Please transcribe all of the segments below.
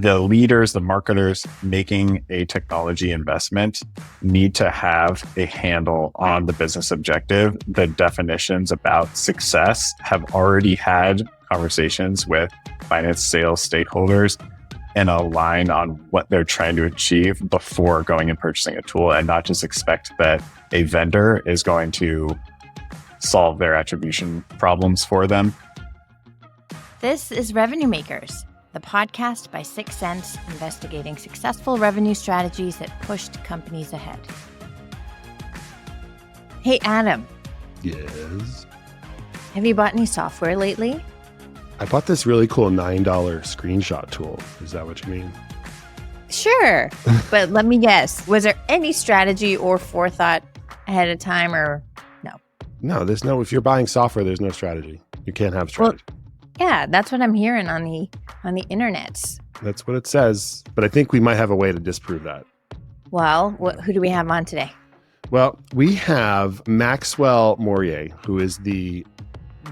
the leaders, the marketers making a technology investment need to have a handle on the business objective. The definitions about success have already had conversations with finance, sales stakeholders and align on what they're trying to achieve before going and purchasing a tool, and not just expect that a vendor is going to solve their attribution problems for them. This is Revenue Makers, the podcast by 6 Sense, investigating successful revenue strategies that pushed companies ahead. Hey, Adam. Yes. Have you bought any software lately? I bought this really cool $9 screenshot tool. Is that what you mean? Sure. But let me guess, was there any strategy or forethought ahead of time or no? No, if you're buying software, there's no strategy. You can't have strategy. Well, yeah, that's what I'm hearing on the internets. That's what it says. But I think we might have a way to disprove that. Well, who do we have on today? Well, we have Maxwell Maurier, who is the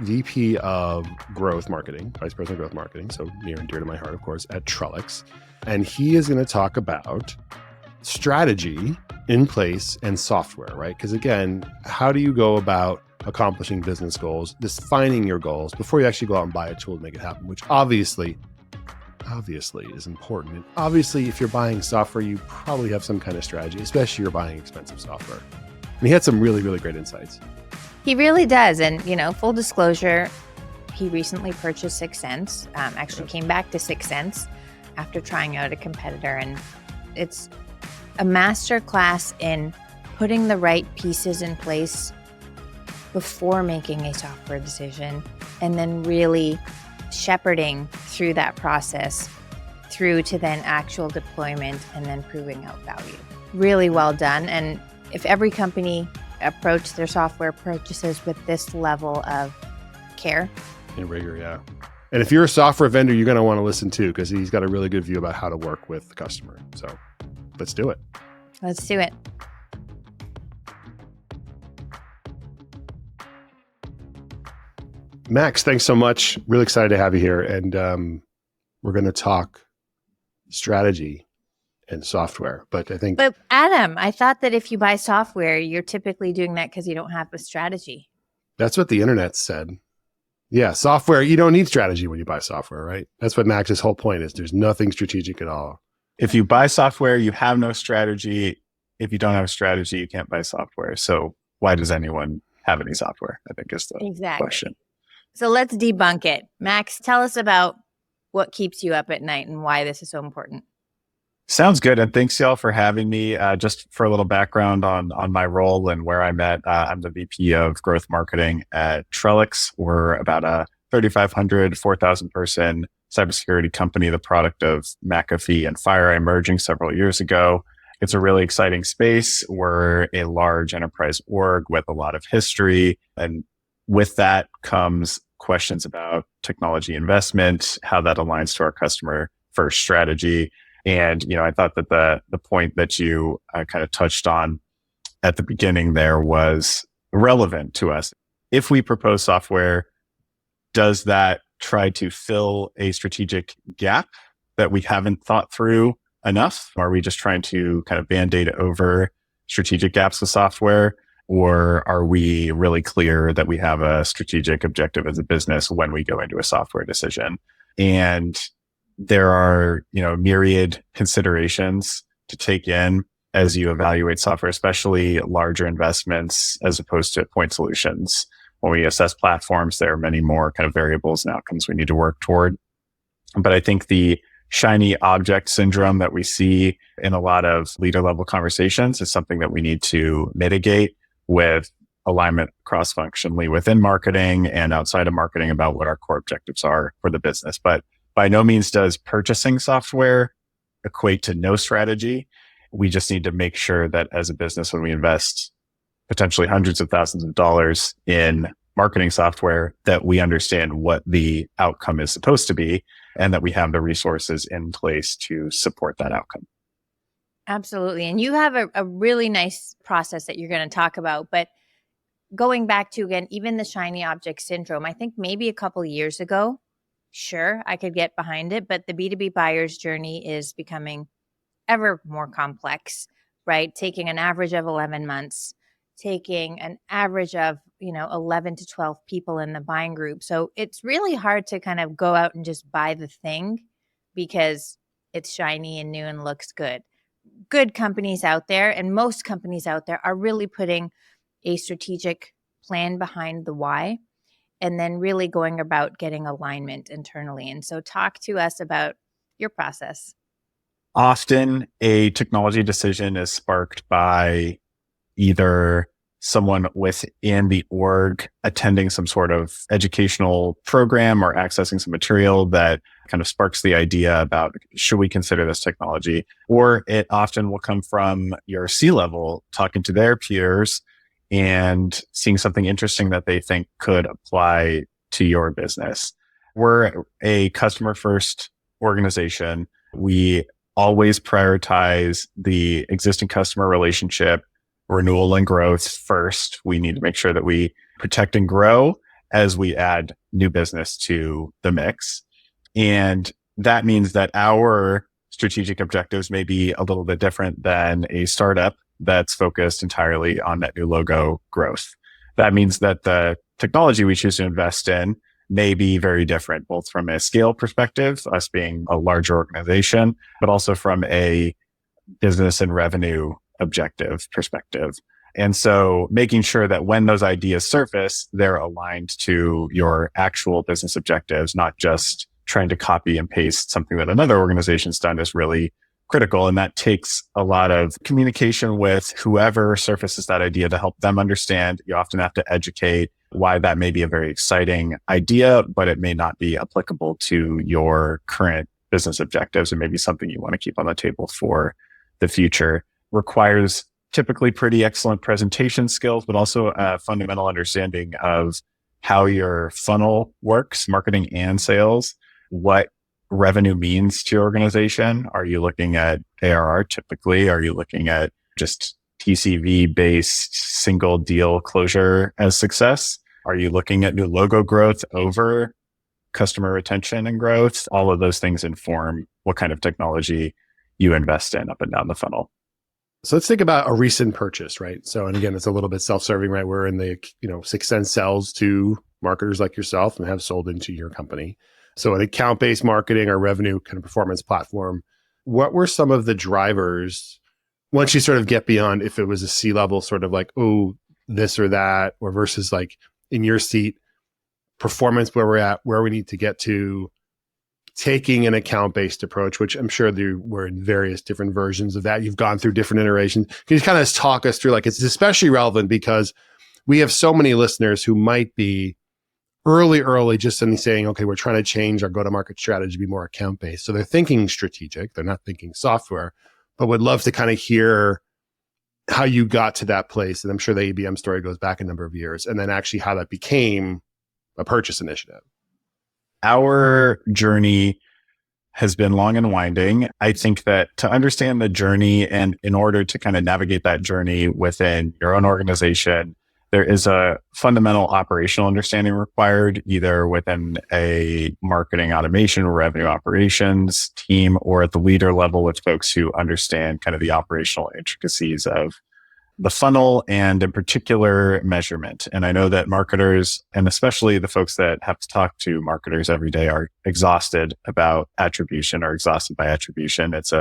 VP of Growth Marketing, Vice President of Growth Marketing, so near and dear to my heart, of course, at Trellix. And he is going to talk about strategy in place and software, right? Because again, how do you go about accomplishing business goals, defining your goals before you actually go out and buy a tool to make it happen, which obviously is important. And obviously, if you're buying software, you probably have some kind of strategy, especially if you're buying expensive software. And he had some really, really great insights. He really does. And, full disclosure, he recently purchased 6 Sense, came back to 6 Sense after trying out a competitor. And it's a master class in putting the right pieces in place before making a software decision, and then really shepherding through that process through to then actual deployment and then proving out value. Really well done. And if every company approached their software purchases with this level of care and rigor, yeah. And if you're a software vendor, you're going to want to listen too, because he's got a really good view about how to work with the customer. So let's do it. Let's do it. Max, thanks so much. Really excited to have you here. And we're going to talk strategy and software. But Adam, I thought that if you buy software, you're typically doing that because you don't have a strategy. That's what the internet said. Yeah, software, you don't need strategy when you buy software, right? That's what Max's whole point is. There's nothing strategic at all. If you buy software, you have no strategy. If you don't have a strategy, you can't buy software. So why does anyone have any software? I think is the question. So let's debunk it. Max, tell us about what keeps you up at night and why this is so important. Sounds good. And thanks y'all for having me. Just for a little background on my role and where I'm at, I'm the VP of Growth Marketing at Trellix. We're about a 3,500, 4,000 person cybersecurity company, the product of McAfee and FireEye merging several years ago. It's a really exciting space. We're a large enterprise org with a lot of history. And with that comes questions about technology investment, how that aligns to our customer first strategy. And, I thought that the point that you kind of touched on at the beginning there was relevant to us. If we propose software, does that try to fill a strategic gap that we haven't thought through enough? Are we just trying to kind of band-aid over strategic gaps with software? Or are we really clear that we have a strategic objective as a business when we go into a software decision? And there are, myriad considerations to take in as you evaluate software, especially larger investments as opposed to point solutions. When we assess platforms, there are many more kind of variables and outcomes we need to work toward. But I think the shiny object syndrome that we see in a lot of leader level conversations is something that we need to mitigate with alignment cross-functionally within marketing and outside of marketing about what our core objectives are for the business. But by no means does purchasing software equate to no strategy. We just need to make sure that as a business, when we invest potentially hundreds of thousands of dollars in marketing software, that we understand what the outcome is supposed to be and that we have the resources in place to support that outcome. Absolutely. And you have a really nice process that you're going to talk about. But going back to, again, even the shiny object syndrome, I think maybe a couple of years ago, sure, I could get behind it, but the B2B buyer's journey is becoming ever more complex, right? Taking an average of 11 months, taking an average of, 11 to 12 people in the buying group. So it's really hard to kind of go out and just buy the thing because it's shiny and new and looks good. Good companies out there, and most companies out there, are really putting a strategic plan behind the why, and then really going about getting alignment internally. And so talk to us about your process. Often a technology decision is sparked by either someone within the org attending some sort of educational program or accessing some material that kind of sparks the idea about, should we consider this technology? Or it often will come from your C-level talking to their peers and seeing something interesting that they think could apply to your business. We're a customer first organization. We always prioritize the existing customer relationship, renewal and growth first. We need to make sure that we protect and grow as we add new business to the mix. And that means that our strategic objectives may be a little bit different than a startup that's focused entirely on net new logo growth. That means that the technology we choose to invest in may be very different, both from a scale perspective, us being a larger organization, but also from a business and revenue objective perspective. And so making sure that when those ideas surface, they're aligned to your actual business objectives, not just trying to copy and paste something that another organization's done, is really critical. And that takes a lot of communication with whoever surfaces that idea to help them understand. You often have to educate why that may be a very exciting idea, but it may not be applicable to your current business objectives, and maybe something you want to keep on the table for the future. Requires typically pretty excellent presentation skills, but also a fundamental understanding of how your funnel works, marketing and sales, what revenue means to your organization. Are you looking at ARR typically? Are you looking at just TCV based single deal closure as success? Are you looking at new logo growth over customer retention and growth? All of those things inform what kind of technology you invest in up and down the funnel. So let's think about a recent purchase, right? So, and again, it's a little bit self-serving, right? We're in the, 6th Sense sells to marketers like yourself and have sold into your company. So an account-based marketing or revenue kind of performance platform, what were some of the drivers once you sort of get beyond if it was a C-level sort of like, oh, this or that, or versus like in your seat, performance where we're at, where we need to get to, taking an account-based approach, which I'm sure there were in various different versions of that. You've gone through different iterations. Can you kind of talk us through, like, it's especially relevant because we have so many listeners who might be early, just in saying, okay, we're trying to change our go-to-market strategy to be more account-based. So they're thinking strategic, they're not thinking software, but would love to kind of hear how you got to that place. And I'm sure the ABM story goes back a number of years, and then actually how that became a purchase initiative. Our journey has been long and winding. I think that to understand the journey, and in order to kind of navigate that journey within your own organization, there is a fundamental operational understanding required, either within a marketing automation or revenue operations team, or at the leader level with folks who understand kind of the operational intricacies of the funnel and in particular measurement. And I know that marketers, and especially the folks that have to talk to marketers every day, are exhausted about attribution or exhausted by attribution. It's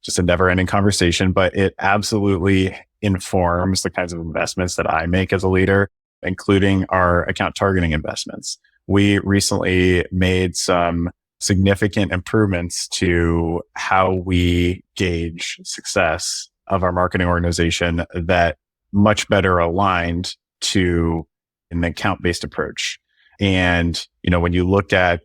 just a never ending conversation, but it absolutely informs the kinds of investments that I make as a leader, including our account targeting investments. We recently made some significant improvements to how we gauge success of our marketing organization that much better aligned to an account-based approach. And, when you look at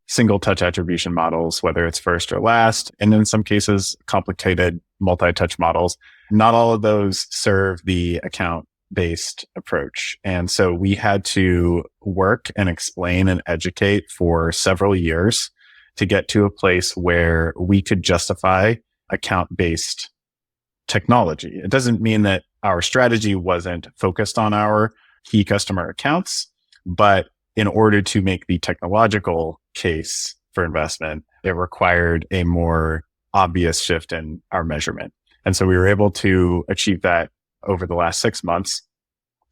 single touch attribution models, whether it's first or last, and in some cases, complicated multi-touch models, not all of those serve the account-based approach. And so we had to work and explain and educate for several years to get to a place where we could justify account-based technology. It doesn't mean that our strategy wasn't focused on our key customer accounts, but in order to make the technological case for investment, it required a more obvious shift in our measurement. And so we were able to achieve that over the last 6 months.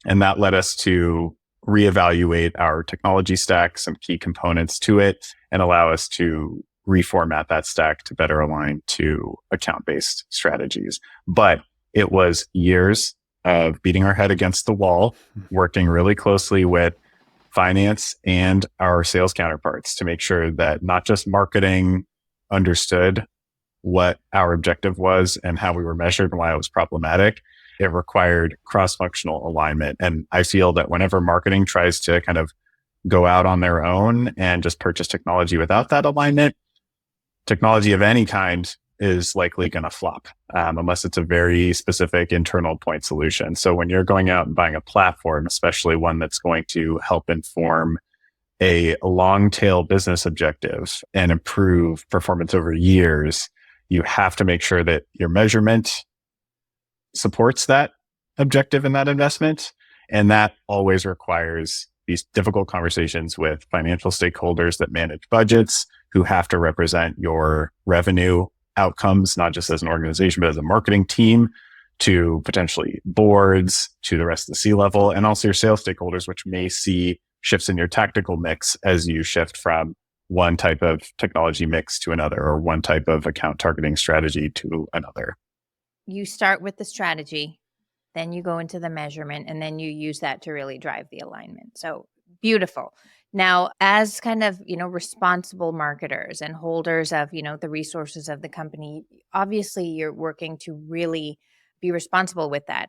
And that led us to reevaluate our technology stack, some key components to it, and allow us to reformat that stack to better align to account-based strategies. But it was years of beating our head against the wall, working really closely with finance and our sales counterparts to make sure that not just marketing understood what our objective was and how we were measured and why it was problematic. It required cross-functional alignment. And I feel that whenever marketing tries to kind of go out on their own and just purchase technology without that alignment, technology of any kind is likely going to flop, unless it's a very specific internal point solution. So when you're going out and buying a platform, especially one that's going to help inform a long tail business objective and improve performance over years, you have to make sure that your measurement supports that objective and that investment. And that always requires these difficult conversations with financial stakeholders that manage budgets, who have to represent your revenue outcomes, not just as an organization, but as a marketing team, to potentially boards, to the rest of the C-level, and also your sales stakeholders, which may see shifts in your tactical mix as you shift from one type of technology mix to another, or one type of account targeting strategy to another. You start with the strategy, then you go into the measurement, and then you use that to really drive the alignment. So beautiful. Now, as kind of, responsible marketers and holders of, the resources of the company, obviously you're working to really be responsible with that.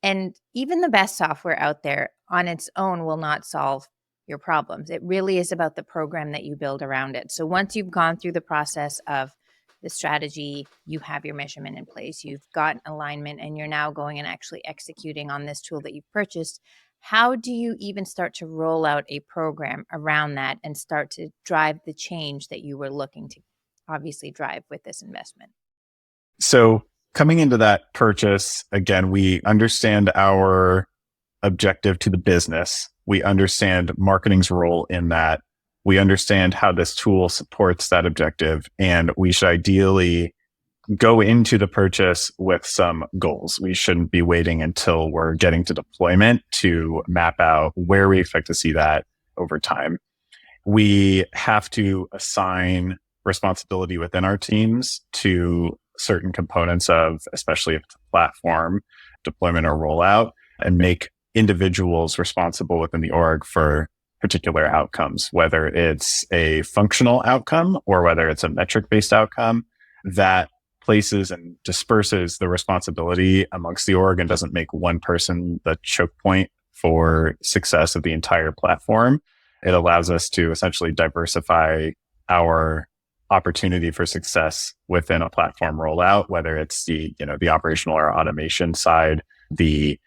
And even the best software out there on its own will not solve your problems. It really is about the program that you build around it. So once you've gone through the process of the strategy, you have your measurement in place, you've got alignment, and you're now going and actually executing on this tool that you've purchased. How do you even start to roll out a program around that and start to drive the change that you were looking to obviously drive with this investment? So coming into that purchase, again, we understand our objective to the business. We understand marketing's role in that. We understand how this tool supports that objective, and we should ideally go into the purchase with some goals. We shouldn't be waiting until we're getting to deployment to map out where we expect to see that over time. We have to assign responsibility within our teams to certain components of, especially if it's a platform, deployment or rollout, and make individuals responsible within the org for particular outcomes, whether it's a functional outcome or whether it's a metric-based outcome. That places and disperses the responsibility amongst the org and doesn't make one person the choke point for success of the entire platform. It allows us to essentially diversify our opportunity for success within a platform rollout, whether it's the operational or automation side, the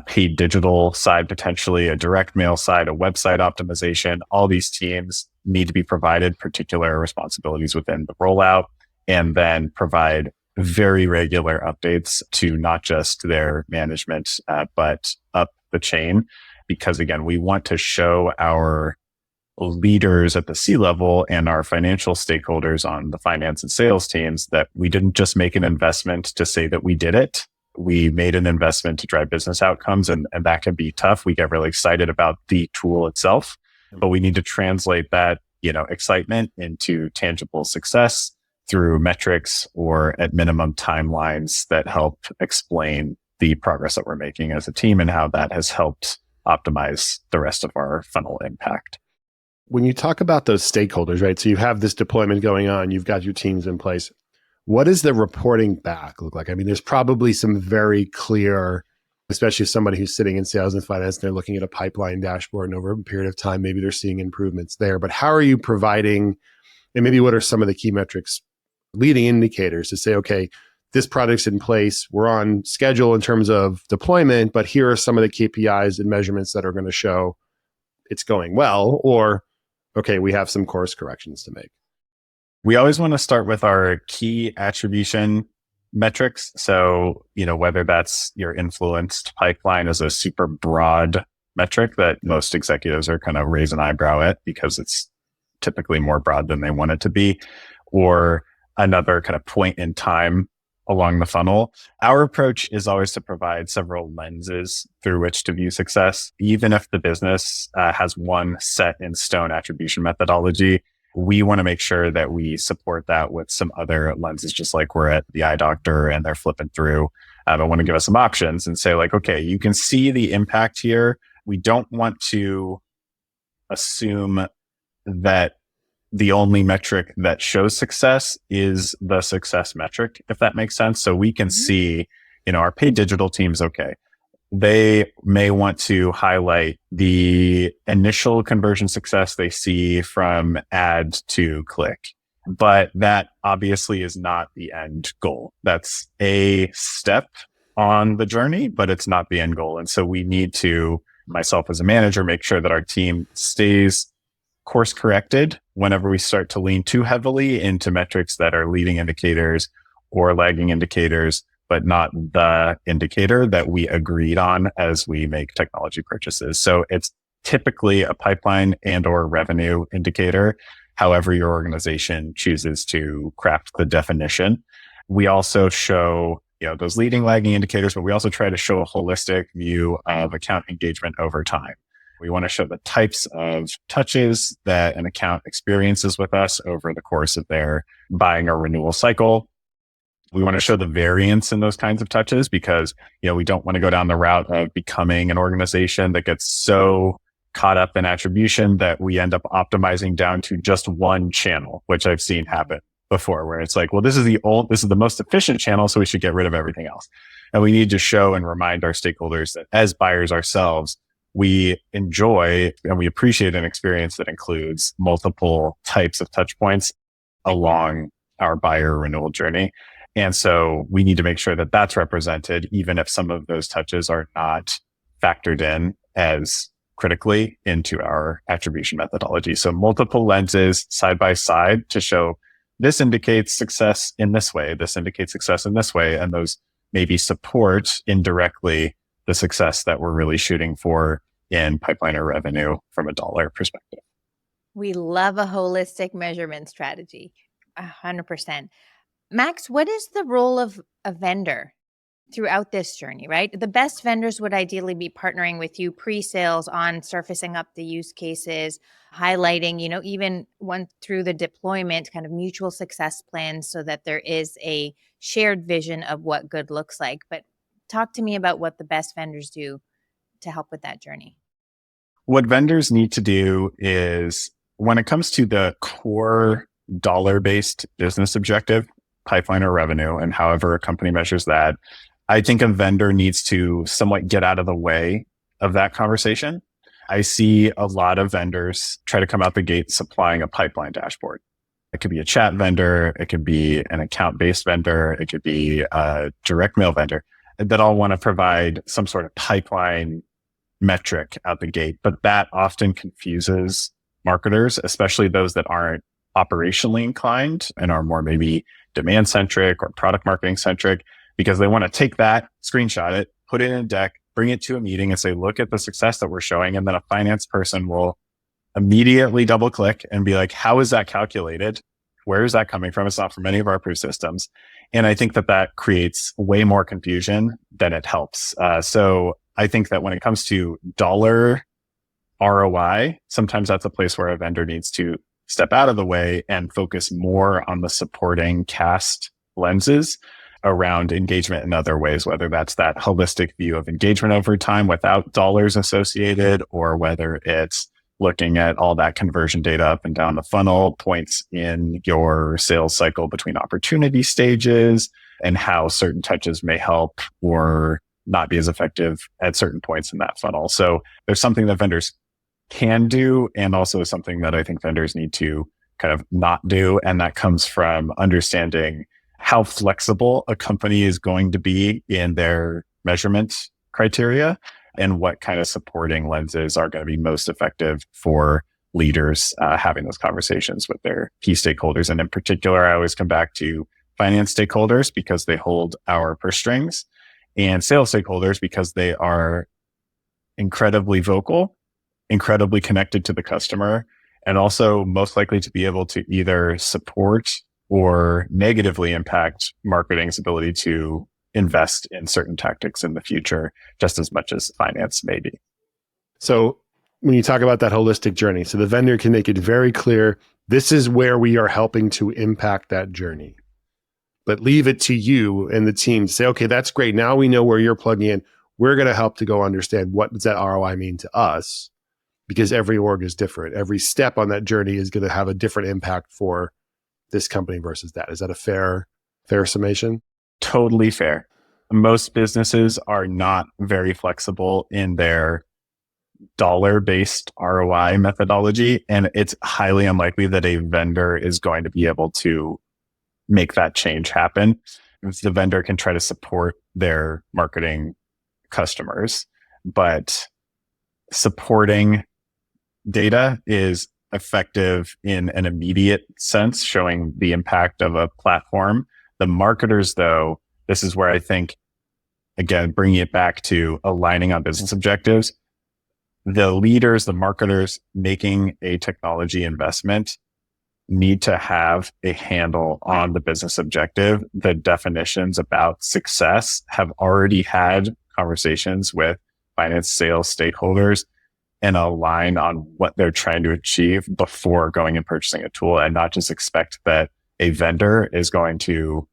paid digital side, potentially a direct mail side, a website optimization. All these teams need to be provided particular responsibilities within the rollout, and then provide very regular updates to not just their management, but up the chain. Because again, we want to show our leaders at the C-level and our financial stakeholders on the finance and sales teams that we didn't just make an investment to say that we did it. We made an investment to drive business outcomes, and that can be tough. We get really excited about the tool itself, but we need to translate that, excitement into tangible success through metrics or at minimum timelines that help explain the progress that we're making as a team and how that has helped optimize the rest of our funnel impact. When you talk about those stakeholders, right? So you have this deployment going on, you've got your teams in place. What does the reporting back look like? I mean, there's probably some very clear, especially as somebody who's sitting in sales and finance, and they're looking at a pipeline dashboard, and over a period of time, maybe they're seeing improvements there. But how are you providing, and maybe what are some of the key metrics, leading indicators to say, okay, this product's in place, we're on schedule in terms of deployment, but here are some of the KPIs and measurements that are going to show it's going well, or, okay, we have some course corrections to make? We always want to start with our key attribution metrics. So, whether that's your influenced pipeline as a super broad metric that most executives are kind of raise an eyebrow at because it's typically more broad than they want it to be, or another kind of point in time along the funnel. Our approach is always to provide several lenses through which to view success. Even if the business has one set in stone attribution methodology, we want to make sure that we support that with some other lenses, just like we're at the eye doctor and they're flipping through. I want to give us some options and say like, okay, you can see the impact here. We don't want to assume that the only metric that shows success is the success metric, if that makes sense. So we can see, our paid digital teams, okay, they may want to highlight the initial conversion success they see from ad to click. But that obviously is not the end goal. That's a step on the journey, but it's not the end goal. And so we need to, myself as a manager, make sure that our team stays course corrected whenever we start to lean too heavily into metrics that are leading indicators or lagging indicators, but not the indicator that we agreed on as we make technology purchases. So it's typically a pipeline and or revenue indicator, however your organization chooses to craft the definition. We also show those leading lagging indicators, but we also try to show a holistic view of account engagement over time. We want to show the types of touches that an account experiences with us over the course of their buying or renewal cycle. We want to show the variance in those kinds of touches because, we don't want to go down the route of becoming an organization that gets so caught up in attribution that we end up optimizing down to just one channel, which I've seen happen before, where it's like, well, this is the most efficient channel, so we should get rid of everything else. And we need to show and remind our stakeholders that as buyers ourselves, we enjoy and we appreciate an experience that includes multiple types of touch points along our buyer renewal journey. And so we need to make sure that that's represented, even if some of those touches are not factored in as critically into our attribution methodology. So multiple lenses side by side to show this indicates success in this way, this indicates success in this way, and those maybe support indirectly the success that we're really shooting for in pipeline or revenue from a dollar perspective. We love a holistic measurement strategy, 100%. Max, what is the role of a vendor throughout this journey, right? The best vendors would ideally be partnering with you pre-sales on surfacing up the use cases, highlighting, even one through the deployment, kind of mutual success plans so that there is a shared vision of what good looks like. But talk to me about what the best vendors do to help with that journey. What vendors need to do is, when it comes to the core dollar-based business objective, pipeline or revenue, and however a company measures that, I think a vendor needs to somewhat get out of the way of that conversation. I see a lot of vendors try to come out the gate supplying a pipeline dashboard. It could be a chat vendor. It could be an account-based vendor. It could be a direct mail vendor that all want to provide some sort of pipeline metric out the gate. But that often confuses marketers, especially those that aren't operationally inclined and are more maybe demand centric or product marketing centric, because they want to take that, screenshot it, put it in a deck, bring it to a meeting and say, look at the success that we're showing. And then a finance person will immediately double click and be like, how is that calculated? Where is that coming from? It's not from any of our approved systems. And I think that creates way more confusion than it helps. So I think that when it comes to dollar ROI, sometimes that's a place where a vendor needs to step out of the way and focus more on the supporting cast lenses around engagement in other ways, whether that's that holistic view of engagement over time without dollars associated, or whether it's looking at all that conversion data up and down the funnel, points in your sales cycle between opportunity stages, and how certain touches may help or not be as effective at certain points in that funnel. So there's something that vendors can do, and also something that I think vendors need to kind of not do. And that comes from understanding how flexible a company is going to be in their measurement criteria and what kind of supporting lenses are going to be most effective for leaders having those conversations with their key stakeholders. And in particular, I always come back to finance stakeholders because they hold our purse strings, and sales stakeholders because they are incredibly vocal, incredibly connected to the customer, and also most likely to be able to either support or negatively impact marketing's ability to invest in certain tactics in the future, just as much as finance may be. So when you talk about that holistic journey, so the vendor can make it very clear, this is where we are helping to impact that journey. But leave it to you and the team to say, okay, that's great. Now we know where you're plugging in. We're going to help to go understand what does that ROI mean to us, because every org is different. Every step on that journey is going to have a different impact for this company versus that. Is that a fair summation? Totally fair. Most businesses are not very flexible in their dollar-based ROI methodology, and it's highly unlikely that a vendor is going to be able to make that change happen. The vendor can try to support their marketing customers, but supporting data is effective in an immediate sense, showing the impact of a platform. The marketers, though, this is where I think, again, bringing it back to aligning on business objectives, the leaders, the marketers making a technology investment need to have a handle on the business objective. The definitions about success have already had conversations with finance, sales stakeholders and align on what they're trying to achieve before going and purchasing a tool, and not just expect that a vendor is going to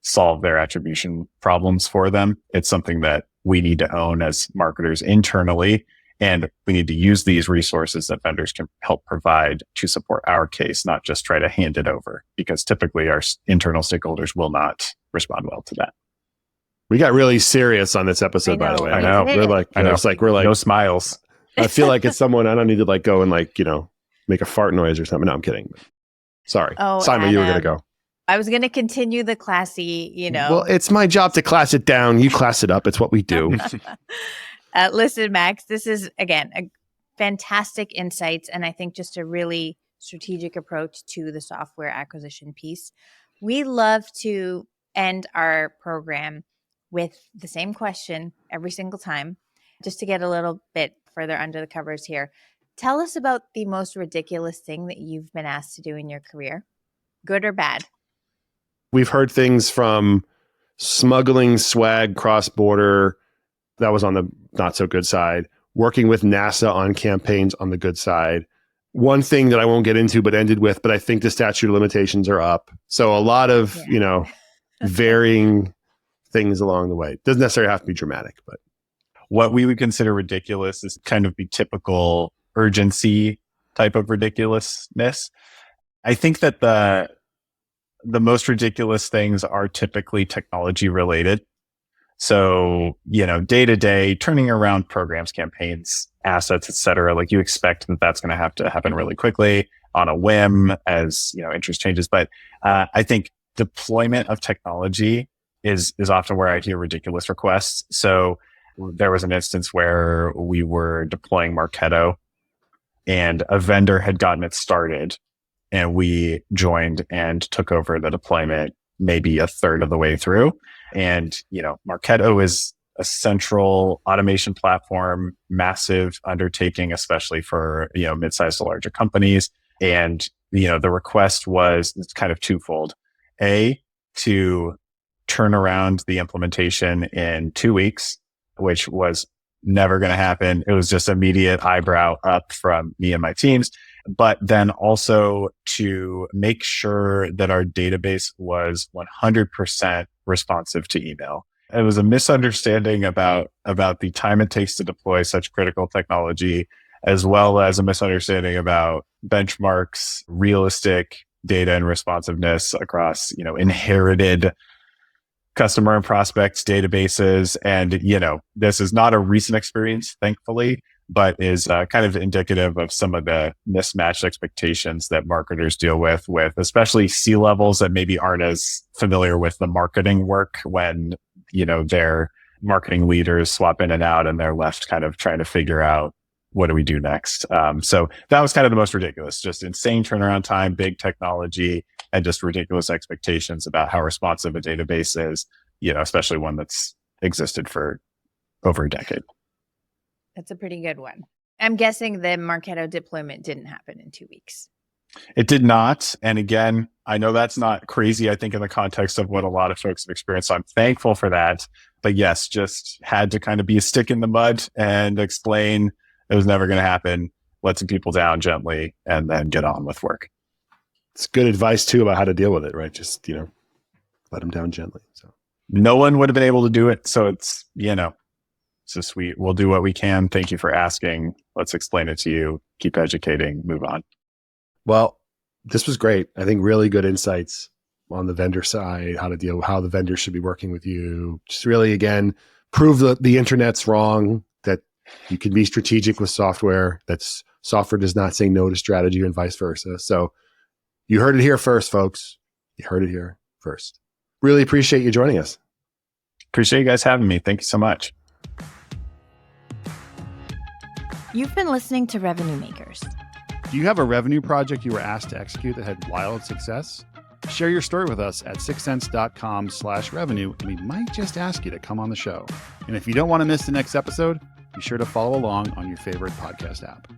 solve their attribution problems for them. It's something that we need to own as marketers internally. And we need to use these resources that vendors can help provide to support our case, not just try to hand it over, because typically our internal stakeholders will not respond well to that. We got really serious on this episode, by the way. I know. We're like, no smiles. I feel like it's someone, I don't need to like go and like, make a fart noise or something. No, I'm kidding. Sorry. Oh, Simon, you were going to go. I was going to continue the classy, Well, it's my job to class it down. You class it up. It's what we do. Listen, Max, this is, again, a fantastic insights, and I think just a really strategic approach to the software acquisition piece. We love to end our program with the same question every single time, just to get a little bit further under the covers here. Tell us about the most ridiculous thing that you've been asked to do in your career, good or bad. We've heard things from smuggling swag cross-border. That was on the not so good side. Working with NASA on campaigns on the good side. One thing that I won't get into, but ended with, but I think the statute of limitations are up. So a lot of, varying things along the way. Doesn't necessarily have to be dramatic, but. What we would consider ridiculous is kind of the typical urgency type of ridiculousness. I think that the most ridiculous things are typically technology related. So, day to day, turning around programs, campaigns, assets, et cetera, like you expect that that's going to have to happen really quickly on a whim as, interest changes. But I think deployment of technology is often where I hear ridiculous requests. So there was an instance where we were deploying Marketo and a vendor had gotten it started and we joined and took over the deployment maybe a third of the way through. And, Marketo is a central automation platform, massive undertaking, especially for, mid-sized to larger companies. And, the request was kind of twofold. A, to turn around the implementation in 2 weeks, which was never going to happen. It was just immediate eyebrow up from me and my teams. But then also to make sure that our database was 100% responsive to email. It was a misunderstanding about the time it takes to deploy such critical technology, as well as a misunderstanding about benchmarks, realistic data and responsiveness across, inherited customer and prospects databases. And, this is not a recent experience, thankfully, but is kind of indicative of some of the mismatched expectations that marketers deal with especially C-levels that maybe aren't as familiar with the marketing work when, their marketing leaders swap in and out and they're left kind of trying to figure out what do we do next. So that was kind of the most ridiculous, just insane turnaround time, big technology, and just ridiculous expectations about how responsive a database is, especially one that's existed for over a decade. That's a pretty good one. I'm guessing the Marketo deployment didn't happen in 2 weeks. It did not. And again, I know that's not crazy, I think, in the context of what a lot of folks have experienced. So I'm thankful for that. But yes, just had to kind of be a stick in the mud and explain it was never going to happen, let some people down gently, and then get on with work. It's good advice too about how to deal with it, right? Just, let them down gently. So no one would have been able to do it. So it's, it's just we'll do what we can. Thank you for asking. Let's explain it to you. Keep educating, move on. Well, this was great. I think really good insights on the vendor side, how to deal with how the vendor should be working with you. Just really, again, prove that the internet's wrong, that you can be strategic with software, that software does not say no to strategy and vice versa. So you heard it here first, folks. You heard it here first. Really appreciate you joining us. Appreciate you guys having me. Thank you so much. You've been listening to Revenue Makers. Do you have a revenue project you were asked to execute that had wild success? Share your story with us at sixcents.com/revenue, and we might just ask you to come on the show. And if you don't want to miss the next episode, be sure to follow along on your favorite podcast app.